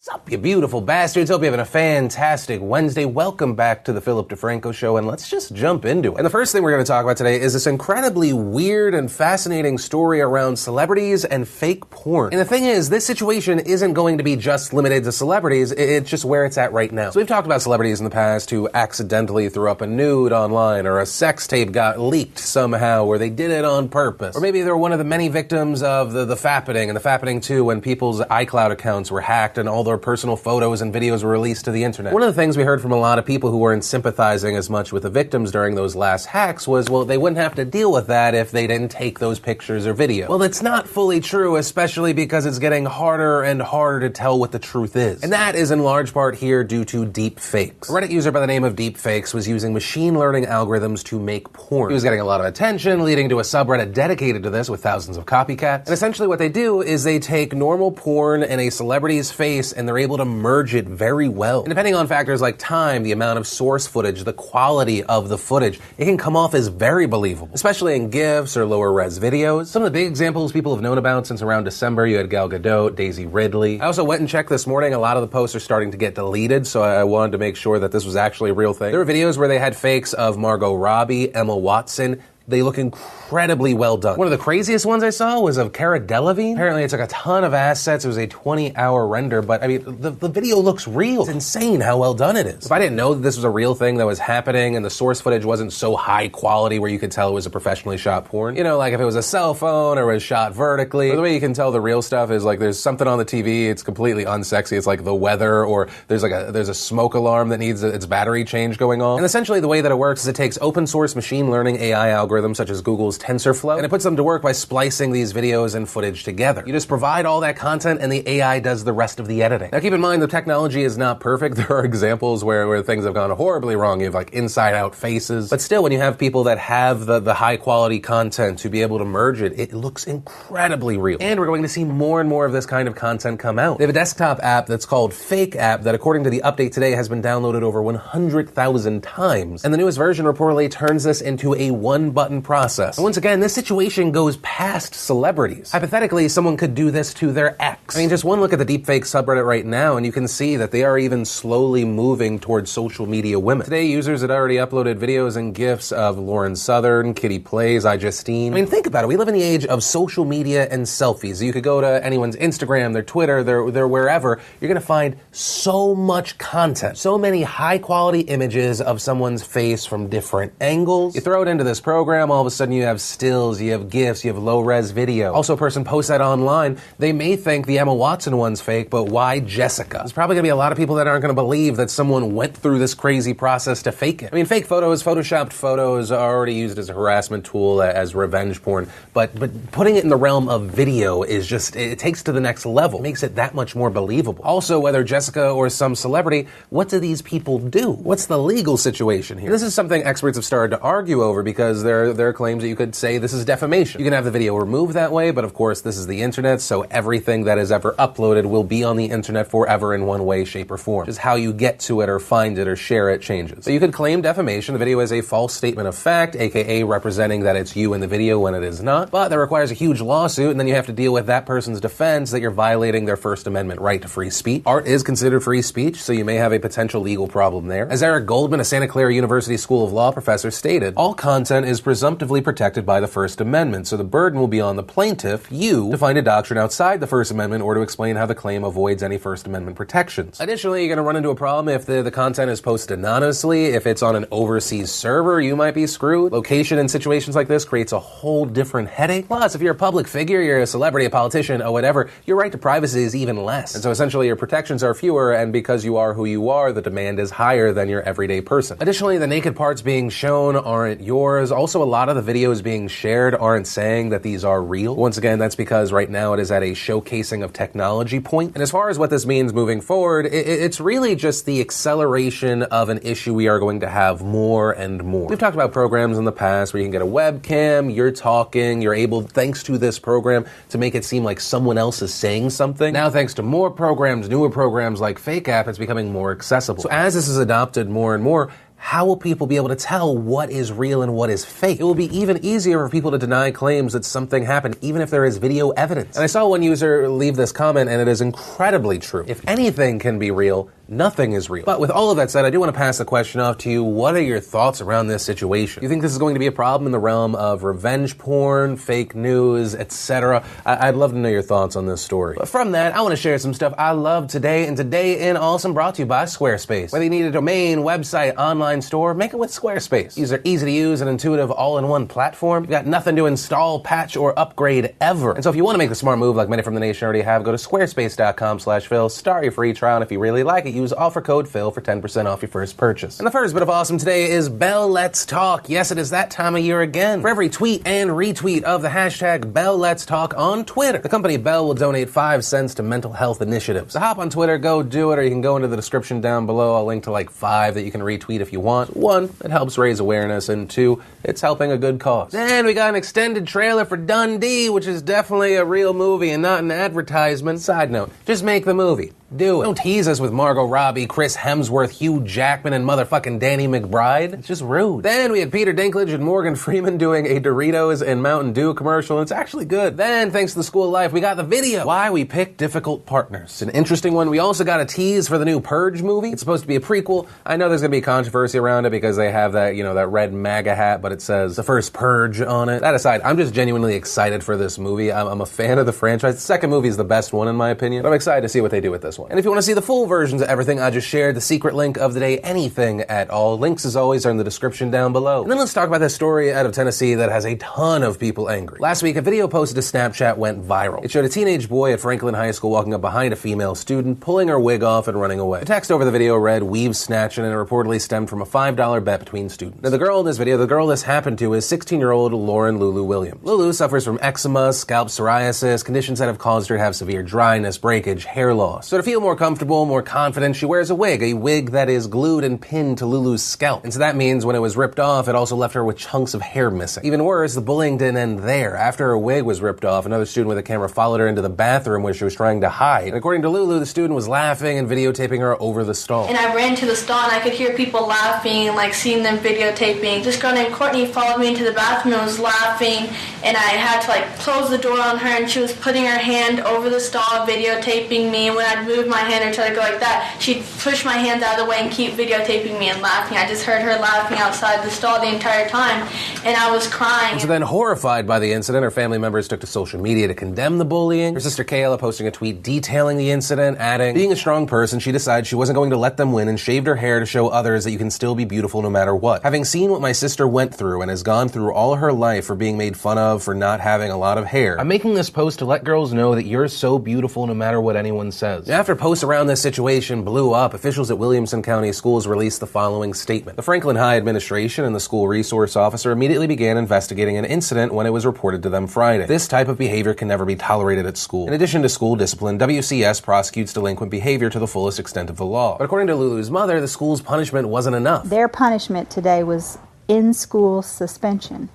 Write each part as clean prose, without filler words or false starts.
What's up, you beautiful bastards? Hope you're having a fantastic Wednesday. Welcome back to the Philip DeFranco Show, and let's just jump into it. And the first thing we're going to talk about today is this incredibly weird and fascinating story around celebrities and fake porn. And the thing is, this situation isn't going to be just limited to celebrities, it's just where it's at right now. So we've talked about celebrities in the past who accidentally threw up a nude online, or a sex tape got leaked somehow, or they did it on purpose. Or maybe they were one of the many victims of the fappening, and the fappening 2 when people's iCloud accounts were hacked and all their personal photos and videos were released to the internet. One of the things we heard from a lot of people who weren't sympathizing as much with the victims during those last hacks was, well, they wouldn't have to deal with that if they didn't take those pictures or videos. Well, that's not fully true, especially because it's getting harder and harder to tell what the truth is. And that is in large part here due to deep fakes. A Reddit user by the name of Deepfakes was using machine learning algorithms to make porn. He was getting a lot of attention, leading to a subreddit dedicated to this with thousands of copycats. And essentially what they do is they take normal porn and a celebrity's face and they're able to merge it very well. And depending on factors like time, the amount of source footage, the quality of the footage, it can come off as very believable, especially in GIFs or lower res videos. Some of the big examples people have known about since around December, you had Gal Gadot, Daisy Ridley. I also went and checked this morning, a lot of the posts are starting to get deleted, so I wanted to make sure that this was actually a real thing. There were videos where they had fakes of Margot Robbie, Emma Watson. They look incredibly well done. One of the craziest ones I saw was of Cara Delevingne. Apparently it took a ton of assets. It was a 20-hour render, but I mean, the video looks real. It's insane how well done it is. If I didn't know that this was a real thing that was happening and the source footage wasn't so high quality where you could tell it was a professionally shot porn, you know, like if it was a cell phone or was shot vertically, the way you can tell the real stuff is like there's something on the TV, it's completely unsexy. It's like the weather, or there's a smoke alarm that needs its battery change going on. And essentially the way that it works is it takes open source machine learning AI algorithms such as Google's TensorFlow, and it puts them to work by splicing these videos and footage together. You just provide all that content and the AI does the rest of the editing. Now keep in mind, the technology is not perfect. There are examples where things have gone horribly wrong. You have like inside out faces. But still, when you have people that have the high quality content to be able to merge it, it looks incredibly real. And we're going to see more and more of this kind of content come out. They have a desktop app that's called Fake App that, according to the update today, has been downloaded over 100,000 times. And the newest version reportedly turns this into a one-button process. And once again, this situation goes past celebrities. Hypothetically, someone could do this to their ex. I mean, just one look at the deepfake subreddit right now, and you can see that they are even slowly moving towards social media women. Today, users had already uploaded videos and GIFs of Lauren Southern, Kitty Plays, iJustine. I mean, think about it. We live in the age of social media and selfies. You could go to anyone's Instagram, their Twitter, their wherever. You're going to find so much content, so many high-quality images of someone's face from different angles. You throw it into this program, all of a sudden you have stills, you have GIFs, you have low-res video. Also, a person posts that online, they may think the Emma Watson one's fake, but why Jessica? There's probably going to be a lot of people that aren't going to believe that someone went through this crazy process to fake it. I mean, fake photos, photoshopped photos are already used as a harassment tool, as revenge porn, but putting it in the realm of video is just, it takes to the next level. It makes it that much more believable. Also, whether Jessica or some celebrity, what do these people do? What's the legal situation here? This is something experts have started to argue over because there are claims that you could say this is defamation. You can have the video removed that way, but of course this is the internet, so everything that is ever uploaded will be on the internet forever in one way, shape, or form. Just how you get to it or find it or share it changes. So you could claim defamation. The video is a false statement of fact, aka representing that it's you in the video when it is not, but that requires a huge lawsuit, and then you have to deal with that person's defense that you're violating their First Amendment right to free speech. Art is considered free speech, so you may have a potential legal problem there. As Eric Goldman, a Santa Clara University School of Law professor, stated, all content is presumptively protected by the First Amendment, so the burden will be on the plaintiff, you, to find a doctrine outside the First Amendment or to explain how the claim avoids any First Amendment protections. Additionally, you're going to run into a problem if the content is posted anonymously. If it's on an overseas server, you might be screwed. Location in situations like this creates a whole different headache. Plus, if you're a public figure, you're a celebrity, a politician, or whatever, your right to privacy is even less. And so essentially your protections are fewer, and because you are who you are, the demand is higher than your everyday person. Additionally, the naked parts being shown aren't yours. Also, a lot of the videos being shared aren't saying that these are real. Once again, that's because right now it is at a showcasing of technology point. And as far as what this means moving forward, it's really just the acceleration of an issue we are going to have more and more. We've talked about programs in the past where you can get a webcam, you're talking, you're able, thanks to this program, to make it seem like someone else is saying something. Now, thanks to more programs, newer programs like Fake App, it's becoming more accessible. So as this is adopted more and more, how will people be able to tell what is real and what is fake? It will be even easier for people to deny claims that something happened, even if there is video evidence. And I saw one user leave this comment, and it is incredibly true. If anything can be real, nothing is real. But with all of that said, I do want to pass the question off to you. What are your thoughts around this situation? Do you think this is going to be a problem in the realm of revenge porn, fake news, etc.? I'd love to know your thoughts on this story. But from that, I want to share some stuff I love today, and Today in Awesome brought to you by Squarespace. Whether you need a domain, website, online store, make it with Squarespace. Use their easy to use and intuitive all-in-one platform. You've got nothing to install, patch, or upgrade ever. And so if you want to make the smart move like many from the nation already have, go to squarespace.com/Phil, start your free trial, and if you really like it, use offer code Phil for 10% off your first purchase. And the first bit of awesome today is Bell Let's Talk. Yes, it is that time of year again. For every tweet and retweet of the hashtag Bell Let's Talk on Twitter, the company Bell will donate 5 cents to mental health initiatives. So hop on Twitter, go do it, or you can go into the description down below. I'll link to like 5 that you can retweet if you want. 1, it helps raise awareness, and 2, it's helping a good cause. Then we got an extended trailer for Dundee, which is definitely a real movie and not an advertisement. Side note, just make the movie. Do it. Don't tease us with Margot Robbie, Chris Hemsworth, Hugh Jackman, and motherfucking Danny McBride. It's just rude. Then we had Peter Dinklage and Morgan Freeman doing a Doritos and Mountain Dew commercial, and it's actually good. Then, thanks to the School of Life, we got the video, Why We Pick Difficult Partners. It's an interesting one. We also got a tease for the new Purge movie. It's supposed to be a prequel. I know there's going to be controversy around it because they have that, that red MAGA hat, but it says the first Purge on it. That aside, I'm just genuinely excited for this movie. I'm a fan of the franchise. The second movie is the best one in my opinion, but I'm excited to see what they do with this one. And if you want to see the full versions of everything I just shared, the secret link of the day, anything at all, links as always are in the description down below. And then let's talk about this story out of Tennessee that has a ton of people angry. Last week, a video posted to Snapchat went viral. It showed a teenage boy at Franklin High School walking up behind a female student, pulling her wig off and running away. The text over the video read, "Weave snatching," and it reportedly stemmed from a $5 bet between students. Now, the girl in this video, the girl this happened to, is 16-year-old Lauren Lulu Williams. Lulu suffers from eczema, scalp psoriasis, conditions that have caused her to have severe dryness, breakage, hair loss. So to feel more comfortable, more confident, she wears a wig that is glued and pinned to Lulu's scalp. And so that means when it was ripped off, it also left her with chunks of hair missing. Even worse, the bullying didn't end there. After her wig was ripped off, another student with a camera followed her into the bathroom where she was trying to hide. And according to Lulu, the student was laughing and videotaping her over the stall. And I ran to the stall and I could hear people laughing and seeing them videotaping. This girl named Courtney followed me into the bathroom and was laughing, and I had to close the door on her, and she was putting her hand over the stall videotaping me, and when I'd move my hand or try to go like that, she'd push my hands out of the way and keep videotaping me and laughing. I just heard her laughing outside the stall the entire time, and I was crying. And so then, horrified by the incident, her family members took to social media to condemn the bullying. Her sister Kayla posting a tweet detailing the incident, adding, "Being a strong person, she decided she wasn't going to let them win and shaved her hair to show others that you can still be beautiful no matter what. Having seen what my sister went through and has gone through all her life for being made fun of for not having a lot of hair, I'm making this post to let girls know that you're so beautiful no matter what anyone says." After posts around this situation blew up, officials at Williamson County Schools released the following statement. The Franklin High administration and the school resource officer immediately began investigating an incident when it was reported to them Friday. This type of behavior can never be tolerated at school. In addition to school discipline, WCS prosecutes delinquent behavior to the fullest extent of the law. But according to Lulu's mother, the school's punishment wasn't enough. Their punishment today was in-school suspension,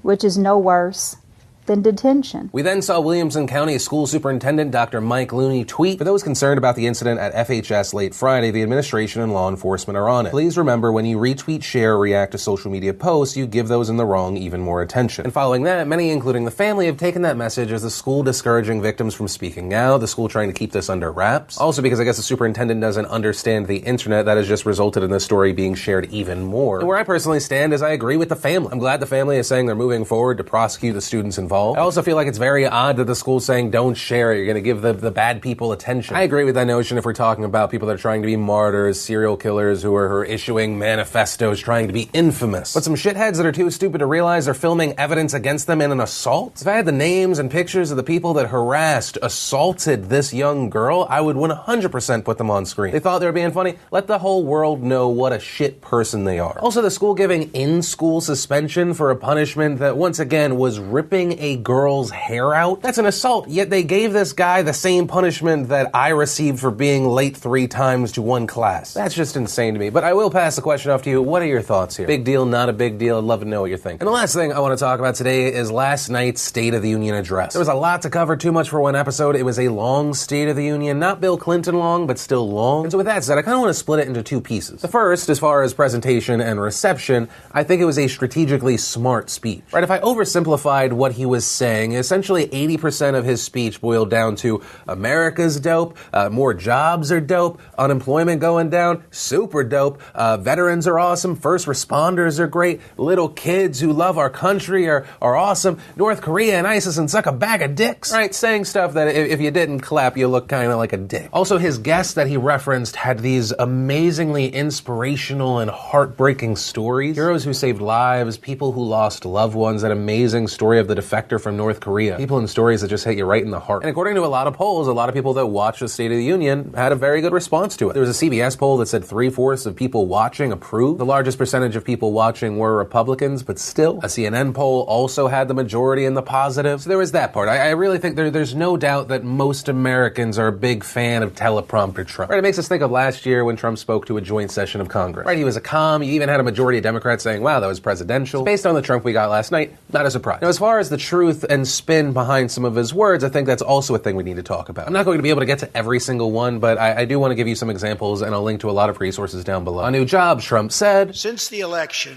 which is no worse than detention. We then saw Williamson County School Superintendent Dr. Mike Looney tweet, "For those concerned about the incident at FHS late Friday, the administration and law enforcement are on it. Please remember, when you retweet, share, or react to social media posts, you give those in the wrong even more attention." And following that, many, including the family, have taken that message as the school discouraging victims from speaking out, the school trying to keep this under wraps. Also, because I guess the superintendent doesn't understand the internet, that has just resulted in this story being shared even more. And where I personally stand is I agree with the family. I'm glad the family is saying they're moving forward to prosecute the students involved. I also feel like it's very odd that the school's saying don't share it, you're going to give the bad people attention. I agree with that notion if we're talking about people that are trying to be martyrs, serial killers who are issuing manifestos trying to be infamous. But some shitheads that are too stupid to realize they're filming evidence against them in an assault? If I had the names and pictures of the people that harassed, assaulted this young girl, I would 100% put them on screen. They thought they were being funny? Let the whole world know what a shit person they are. Also, the school giving in-school suspension for a punishment that once again was ripping a a girl's hair out? That's an assault, yet they gave this guy the same punishment that I received for being late 3 times to one class. That's just insane to me, but I will pass the question off to you. What are your thoughts here? Big deal, not a big deal? I'd love to know what you're thinking. And the last thing I want to talk about today is last night's State of the Union address. There was a lot to cover, too much for one episode. It was a long State of the Union, not Bill Clinton long, but still long. And so with that said, I kind of want to split it into 2 pieces. The first, as far as presentation and reception, I think it was a strategically smart speech. Right, if I oversimplified what he was saying, essentially 80% of his speech boiled down to America's dope, more jobs are dope, unemployment going down, super dope, veterans are awesome, first responders are great, little kids who love our country are awesome, North Korea and ISIS and suck a bag of dicks. Right, saying stuff that if you didn't clap, you look kind of like a dick. Also, his guests that he referenced had these amazingly inspirational and heartbreaking stories. Heroes who saved lives, people who lost loved ones, that amazing story of the defector from North Korea. People in stories that just hit you right in the heart. And according to a lot of polls, a lot of people that watched the State of the Union had a very good response to it. There was a CBS poll that said 3/4 of people watching approved. The largest percentage of people watching were Republicans, but still. A CNN poll also had the majority in the positive. So there was that part. I really think there's no doubt that most Americans are a big fan of teleprompter Trump. Right, it makes us think of last year when Trump spoke to a joint session of Congress. Right, he was a calm. You even had a majority of Democrats saying, wow, that was presidential. So based on the Trump we got last night, not a surprise. Now, as far as the truth and spin behind some of his words, I think that's also a thing we need to talk about. I'm not going to be able to get to every single one, but I do want to give you some examples, and I'll link to a lot of resources down below. On new jobs, Trump said, since the election,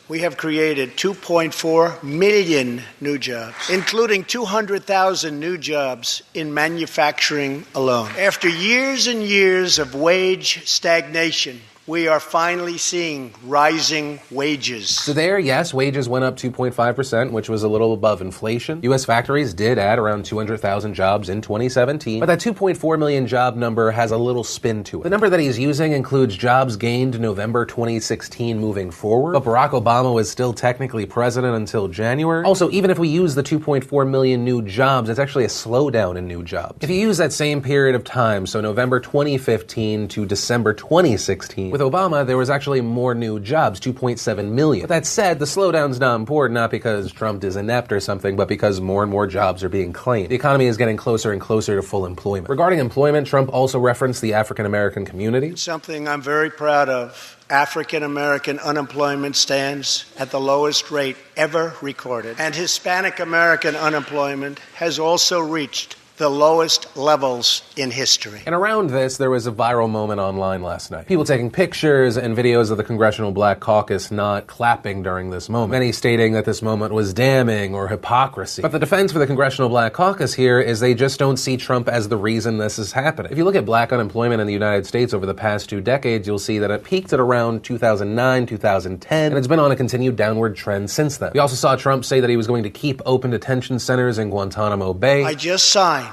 we have created 2.4 million new jobs, including 200,000 new jobs in manufacturing alone. After years and years of wage stagnation, we are finally seeing rising wages. So there, yes, wages went up 2.5%, which was a little above inflation. U.S. factories did add around 200,000 jobs in 2017, but that 2.4 million job number has a little spin to it. The number that he's using includes jobs gained November 2016 moving forward, but Barack Obama was still technically president until January. Also, even if we use the 2.4 million new jobs, it's actually a slowdown in new jobs. If you use that same period of time, so November 2015 to December 2016, with Obama, there was actually more new jobs, 2.7 million. But that said, the slowdown's not important, not because Trump is inept or something, but because more and more jobs are being claimed. The economy is getting closer and closer to full employment. Regarding employment, Trump also referenced the African-American community. Something I'm very proud of. African-American unemployment stands at the lowest rate ever recorded. And Hispanic-American unemployment has also reached the lowest levels in history. And around this, there was a viral moment online last night. People taking pictures and videos of the Congressional Black Caucus not clapping during this moment. Many stating that this moment was damning or hypocrisy. But the defense for the Congressional Black Caucus here is they just don't see Trump as the reason this is happening. If you look at black unemployment in the United States over the past 2 decades, you'll see that it peaked at around 2009, 2010, and it's been on a continued downward trend since then. We also saw Trump say that he was going to keep open detention centers in Guantanamo Bay. I just signed,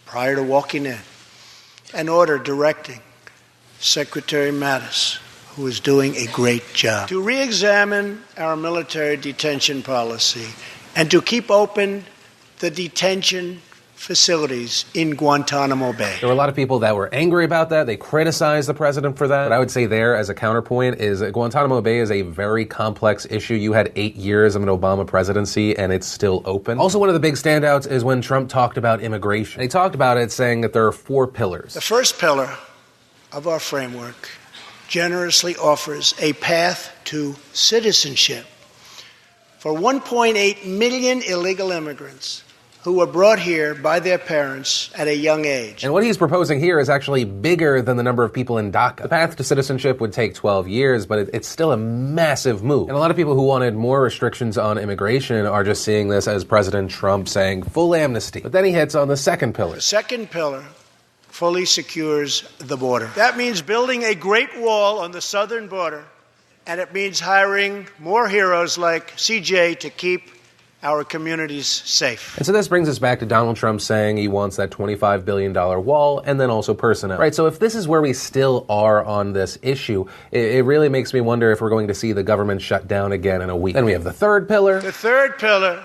prior to walking in, an order directing Secretary Mattis, who is doing a great job, to re-examine our military detention policy and to keep open the detention facilities in Guantanamo Bay. There were a lot of people that were angry about that. They criticized the president for that. But I would say there, as a counterpoint, is that Guantanamo Bay is a very complex issue. You had 8 years of an Obama presidency, and it's still open. Also, one of the big standouts is when Trump talked about immigration. They talked about it saying that there are 4 pillars. The first pillar of our framework generously offers a path to citizenship for 1.8 million illegal immigrants who were brought here by their parents at a young age. And what he's proposing here is actually bigger than the number of people in DACA. The path to citizenship would take 12 years, but it's still a massive move. And a lot of people who wanted more restrictions on immigration are just seeing this as President Trump saying full amnesty. But then he hits on the second pillar. The second pillar fully secures the border. That means building a great wall on the southern border, and it means hiring more heroes like CJ to keep our communities safe. And so this brings us back to Donald Trump saying he wants that $25 billion wall and then also personnel. Right, so if this is where we still are on this issue, it really makes me wonder if we're going to see the government shut down again in a week. Then we have the third pillar. The third pillar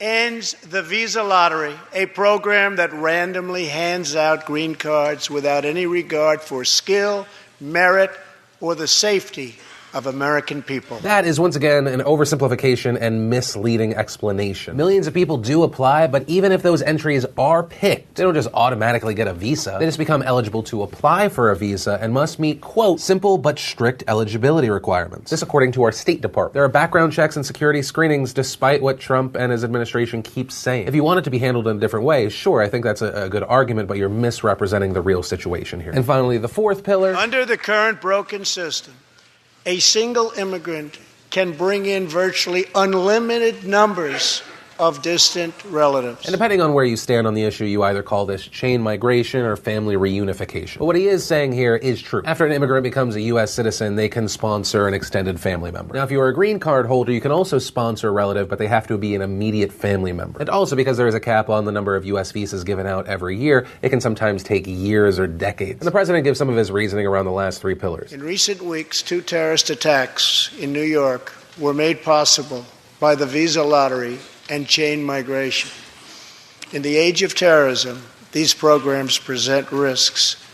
ends the visa lottery, a program that randomly hands out green cards without any regard for skill, merit, or the safety of American people. That is once again an oversimplification and misleading explanation. Millions of people do apply, but even if those entries are picked, they don't just automatically get a visa. They just become eligible to apply for a visa and must meet, quote, simple but strict eligibility requirements. This according to our State Department. There are background checks and security screenings despite what Trump and his administration keep saying. If you want it to be handled in a different way, sure, I think that's a good argument, but you're misrepresenting the real situation here. And finally, the fourth pillar. Under the current broken system, a single immigrant can bring in virtually unlimited numbers of distant relatives. And depending on where you stand on the issue, you either call this chain migration or family reunification. But what he is saying here is true. After an immigrant becomes a U.S. citizen, they can sponsor an extended family member. Now, if you are a green card holder, you can also sponsor a relative, but they have to be an immediate family member. And also, because there is a cap on the number of U.S. visas given out every year, it can sometimes take years or decades. And the president gives some of his reasoning around the last three pillars. In recent weeks, 2 terrorist attacks in New York were made possible by the visa lottery and chain migration. In the age of terrorism, these programs present risks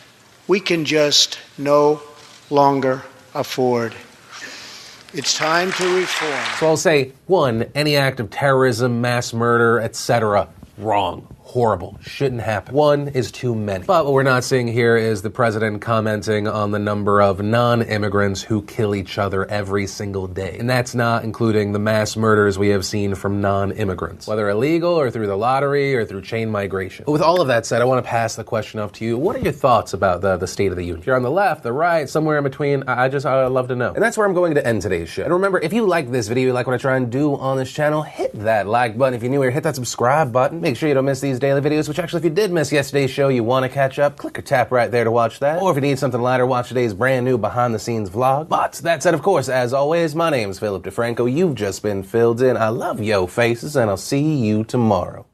we can just no longer afford. It's time to reform. So I'll say, 1, any act of terrorism, mass murder, etc., wrong. Horrible. Shouldn't happen. 1 is too many. But what we're not seeing here is the president commenting on the number of non-immigrants who kill each other every single day. And that's not including the mass murders we have seen from non-immigrants, whether illegal or through the lottery or through chain migration. But with all of that said, I want to pass the question off to you. What are your thoughts about the State of the Union? If you're on the left, the right, somewhere in between, I'd love to know. And that's where I'm going to end today's show. And remember, if you like this video, you like what I try and do on this channel, hit that like button. If you're new here, hit that subscribe button. Make sure you don't miss these daily videos, which actually, if you did miss yesterday's show, you want to catch up, click or tap right there to watch that. Or if you need something lighter, watch today's brand new behind-the-scenes vlog. But that said, of course, as always, my name's Philip DeFranco. You've just been filled in. I love yo faces, and I'll see you tomorrow.